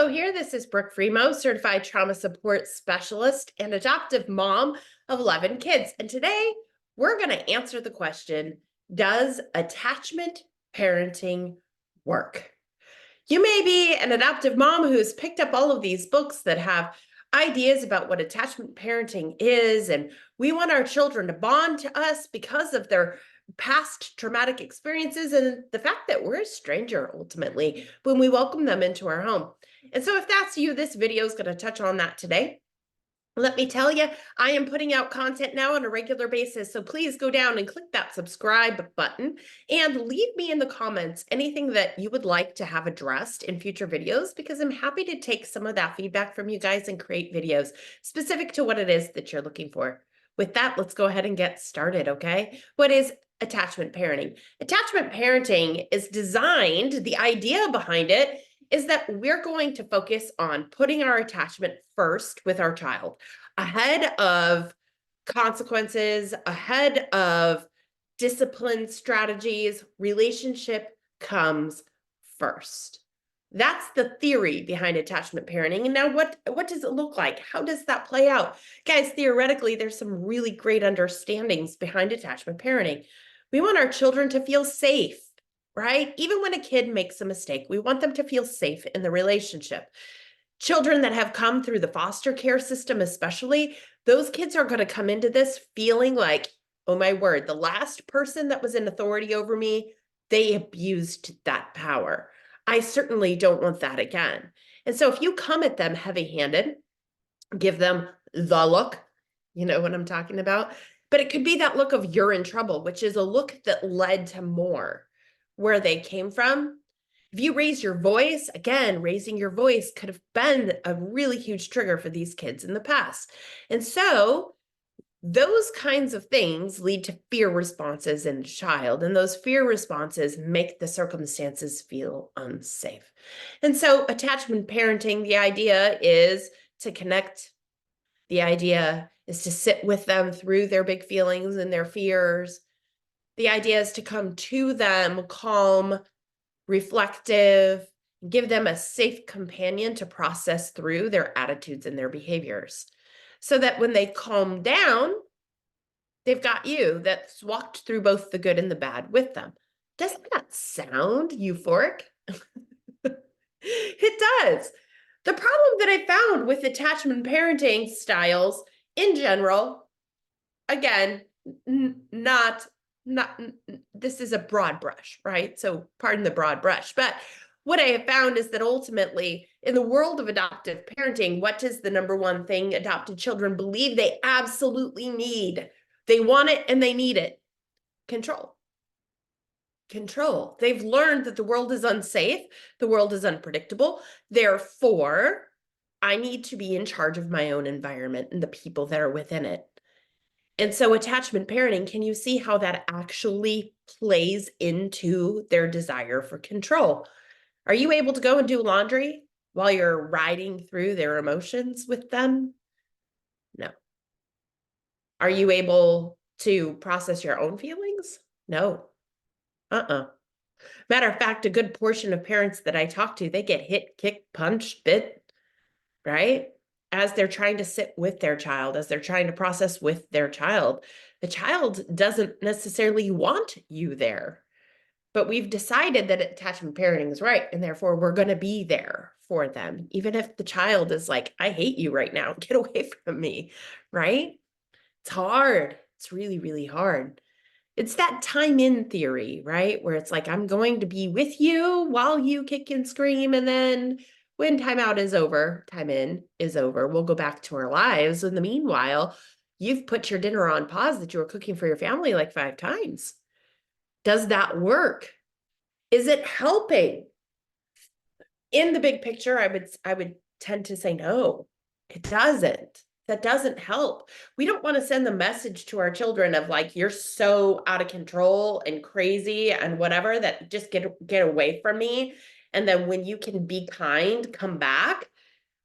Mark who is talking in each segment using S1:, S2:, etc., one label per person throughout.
S1: Fremouw here. This is Brooke Fremouw, certified trauma support specialist and adoptive mom of 11 kids. And today we're going to answer the question, does attachment parenting work? You may be an adoptive mom who's picked up all of these books that have ideas about what attachment parenting is, and we want our children to bond to us because of their past traumatic experiences and the fact that we're a stranger ultimately when we welcome them into our home. And so if that's you, this video is going to touch on that today. Let me tell you, I am putting out content now on a regular basis, so please go down and click that subscribe button and leave me in the comments anything that you would like to have addressed in future videos, because I'm happy to take some of that feedback from you guys and create videos specific to what it is that you're looking for. With that, let's go ahead and get started, okay? What is attachment parenting? Attachment parenting is designed, the idea behind it is that we're going to focus on putting our attachment first with our child, ahead of consequences, ahead of discipline strategies. Relationship comes first. That's the theory behind attachment parenting. And now what does it look like? How does that play out? Guys, theoretically, there's some really great understandings behind attachment parenting. We want our children to feel safe, right? Even when a kid makes a mistake, we want them to feel safe in the relationship. Children that have come through the foster care system, especially, those kids are going to come into this feeling like, oh my word, the last person that was in authority over me, they abused that power. I certainly don't want that again. And so if you come at them heavy-handed, give them the look, you know what I'm talking about? But it could be that look of you're in trouble, which is a look that led to more where they came from. If you raise your voice, again, raising your voice could have been a really huge trigger for these kids in the past. And so those kinds of things lead to fear responses in the child, and those fear responses make the circumstances feel unsafe. And so attachment parenting, the idea is to connect. The idea is to sit with them through their big feelings and their fears. The idea is to come to them calm, reflective, give them a safe companion to process through their attitudes and their behaviors, so that when they calm down, they've got you that's walked through both the good and the bad with them. Doesn't that sound euphoric? It does. The problem that I found with attachment parenting styles in general, again, this is a broad brush, right? So pardon the broad brush, but what I have found is that ultimately in the world of adoptive parenting, what is the number one thing adopted children believe they absolutely need? They want it and they need it. Control. Control. They've learned that the world is unsafe. The world is unpredictable. Therefore, I need to be in charge of my own environment and the people that are within it. And so attachment parenting, can you see how that actually plays into their desire for control? Are you able to go and do laundry while you're riding through their emotions with them? No. Are you able to process your own feelings? No. Matter of fact, a good portion of parents that I talk to, they get hit, kicked, punched, bit, right? As they're trying to sit with their child, as they're trying to process with their child. The child doesn't necessarily want you there, but we've decided that attachment parenting is right, and therefore we're going to be there for them, even if the child is like, I hate you right now, get away from me, right? It's hard. It's really, really hard. It's that time in theory, right? Where it's like, I'm going to be with you while you kick and scream, and then when time out is over, time in is over, we'll go back to our lives. In the meanwhile, you've put your dinner on pause that you were cooking for your family like 5 times. Does that work? Is it helping? In the big picture, I would tend to say no, it doesn't. That doesn't help. We don't want to send the message to our children of like, you're so out of control and crazy and whatever that just get away from me. And then when you can be kind, come back.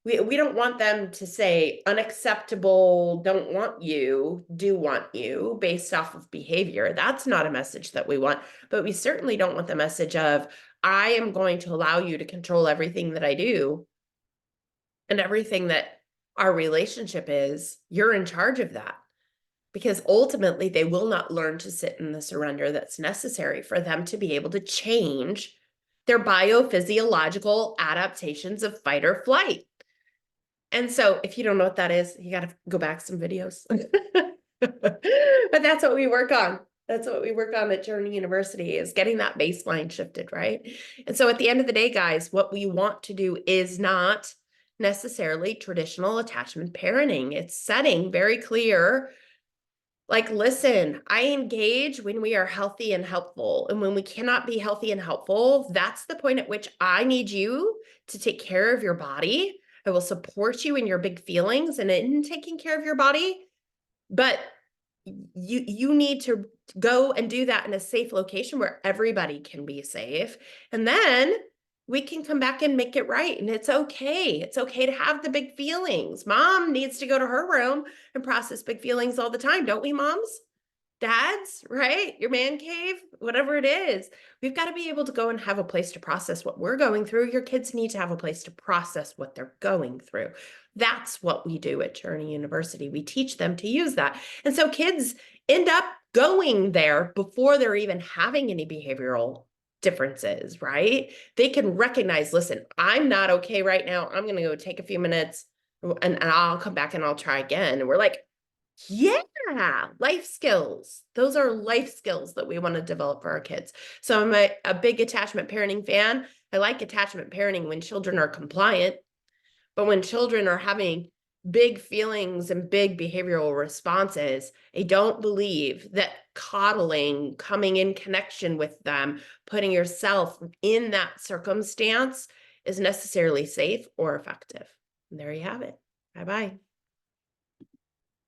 S1: We don't want them to say unacceptable, don't want you, do want you based off of behavior. That's not a message that we want, but we certainly don't want the message of, I am going to allow you to control everything that I do and everything that our relationship is, you're in charge of that. Because ultimately, they will not learn to sit in the surrender that's necessary for them to be able to change their biophysiological adaptations of fight or flight. And so if you don't know what that is, you got to go back some videos. But that's what we work on. That's what we work on at Journey University, is getting that baseline shifted, right? And so at the end of the day, guys, what we want to do is not necessarily traditional attachment parenting. It's setting very clear, like, listen, I engage when we are healthy and helpful. And when we cannot be healthy and helpful, that's the point at which I need you to take care of your body. I will support you in your big feelings and in taking care of your body. But you need to go and do that in a safe location where everybody can be safe. And then we can come back and make it right. And it's okay. It's okay to have the big feelings. Mom needs to go to her room and process big feelings all the time, don't we, moms? Dads, right? Your man cave, whatever it is. We've got to be able to go and have a place to process what we're going through. Your kids need to have a place to process what they're going through. That's what we do at Journey University. We teach them to use that. And so kids end up going there before they're even having any behavioral differences, right? They can recognize, listen, I'm not okay right now. I'm going to go take a few minutes and I'll come back and I'll try again. And we're like, yeah, life skills. Those are life skills that we want to develop for our kids. So I'm a big attachment parenting fan. I like attachment parenting when children are compliant, but when children are having big feelings and big behavioral responses, I don't believe that coddling, coming in connection with them, putting yourself in that circumstance is necessarily safe or effective. And there you have it. Bye-bye.